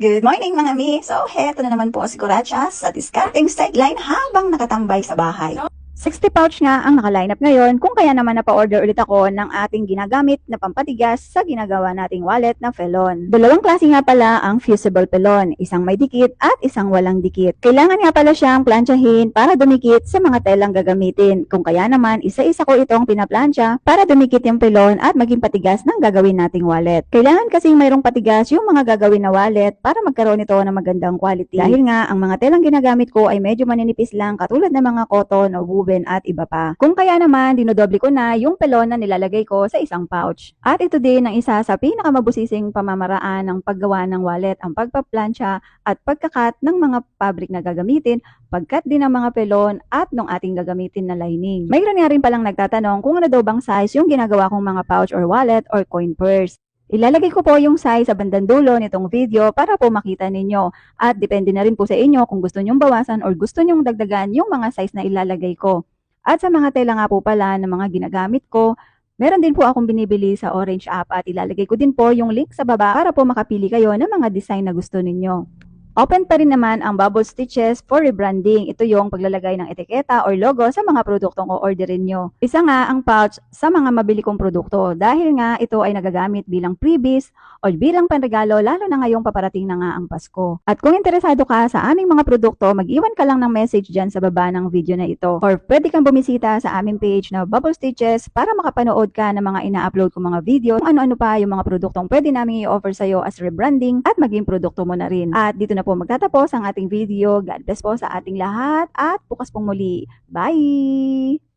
Good morning mga mi! So, heto na naman po si Kuratsa sa discarding sideline habang nakatambay sa bahay. 60 pouch nga ang naka-line up ngayon kung kaya naman napa-order ulit ako ng ating ginagamit na pampatigas sa ginagawa nating wallet na Felon. Dalawang klase nga pala ang fusible Felon, isang may dikit at isang walang dikit. Kailangan nga pala siyang planchahin para dumikit sa mga telang gagamitin. Kung kaya naman, isa-isa ko itong pinaplansya para dumikit yung Felon at maging patigas ng gagawin nating wallet. Kailangan kasing mayroong patigas yung mga gagawin na wallet para magkaroon ito ng magandang quality. Dahil nga, ang mga telang ginagamit ko ay medyo maninipis lang katulad ng mga cotton o woven at iba pa. Kung kaya naman, dinodoble ko na yung pelon na nilalagay ko sa isang pouch. At ito din ang isa sa pinakamabusising pamamaraan ng paggawa ng wallet, ang pagpaplansya at pagkakat ng mga fabric na gagamitin, pagkat din ng mga pelon at ng ating gagamitin na lining. Mayroon nga rin palang nagtatanong kung ano daw bang size yung ginagawa kong mga pouch or wallet or coin purse. Ilalagay ko po yung size sa bandang dulo nitong video para po makita ninyo. At depende na rin po sa inyo kung gusto nyong bawasan or gusto nyong dagdagan yung mga size na ilalagay ko. At sa mga tela nga po pala ng mga ginagamit ko, meron din po akong binibili sa Orange app at ilalagay ko din po yung link sa baba para po makapili kayo ng mga design na gusto ninyo. Open pa rin naman ang Bubble Stitches for rebranding. Ito yung paglalagay ng etiketa or logo sa mga produktong o-orderin nyo. Isa nga ang pouch sa mga mabili kong produkto dahil nga ito ay nagagamit bilang freebies o bilang panregalo lalo na ngayong paparating na nga ang Pasko. At kung interesado ka sa aming mga produkto, mag-iwan ka lang ng message dyan sa baba ng video na ito. Or pwede kang bumisita sa aming page na Bubble Stitches para makapanood ka ng mga ina-upload kong mga video kung ano-ano pa yung mga produktong pwede namin i-offer sa'yo as rebranding at maging produkto mo na rin. At dito na po magtatapos ang ating video. God bless po sa ating lahat at bukas pong muli. Bye!